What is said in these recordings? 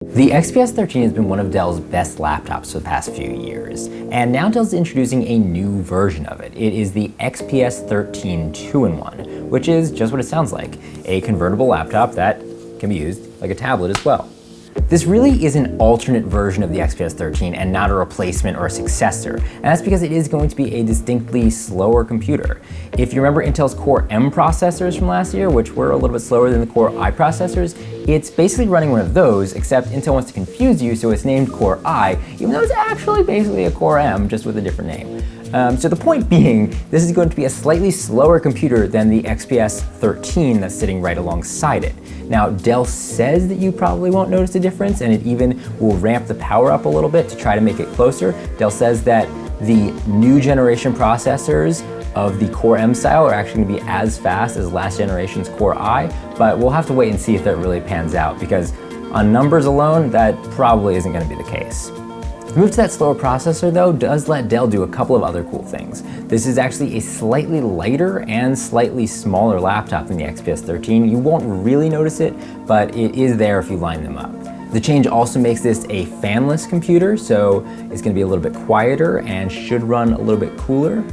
The XPS 13 has been one of Dell's best laptops for the past few years, and now Dell's introducing a new version of it. It is the XPS 13 2-in-1, which is just what it sounds like, a convertible laptop that can be used like a tablet as well. This really is an alternate version of the XPS 13 and not a replacement or a successor, and that's because it is going to be a distinctly slower computer. If you remember Intel's Core M processors from last year, which were a little bit slower than the Core I processors, it's basically running one of those, except Intel wants to confuse you, so it's named Core I, even though it's actually basically a Core M, just with a different name. So the point being, this is going to be a slightly slower computer than the XPS 13 that's sitting right alongside it. Now, Dell says that you probably won't notice a difference, and it even will ramp the power up a little bit to try to make it closer. Dell says that the new generation processors of the Core M style are actually going to be as fast as last generation's Core I, but we'll have to wait and see if that really pans out, because on numbers alone, that probably isn't going to be the case. The move to that slower processor, though, does let Dell do a couple of other cool things. This is actually a slightly lighter and slightly smaller laptop than the XPS 13. You won't really notice it, but it is there if you line them up. The change also makes this a fanless computer, so it's going to be a little bit quieter and should run a little bit cooler.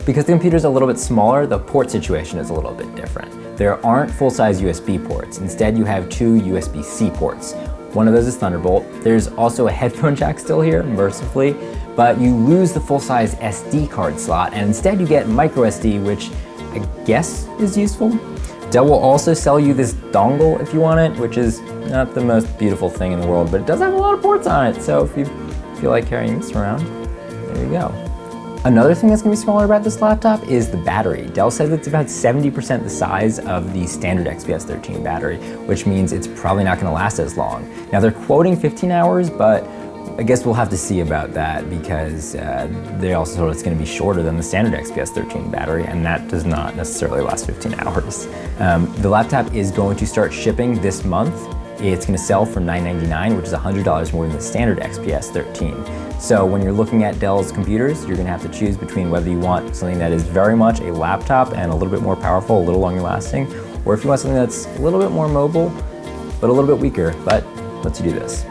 Because the computer is a little bit smaller, the port situation is a little bit different. There aren't full-size USB ports. Instead, you have two USB-C ports. One of those is Thunderbolt. There's also a headphone jack still here, mercifully, but you lose the full-size SD card slot, and instead you get micro SD, which I guess is useful. Dell will also sell you this dongle if you want it, which is not the most beautiful thing in the world, but it does have a lot of ports on it, so if you feel like carrying this around, there you go. Another thing that's going to be smaller about this laptop is the battery. Dell says it's about 70% the size of the standard XPS 13 battery, which means it's probably not going to last as long. Now they're quoting 15 hours, but I guess we'll have to see about that, because they also told it's going to be shorter than the standard XPS 13 battery, and that does not necessarily last 15 hours. The laptop is going to start shipping this month. It's going to sell for $999, which is $100 more than the standard XPS 13. So when you're looking at Dell's computers, you're going to have to choose between whether you want something that is very much a laptop and a little bit more powerful, a little longer lasting, or if you want something that's a little bit more mobile, but a little bit weaker. But let's do this.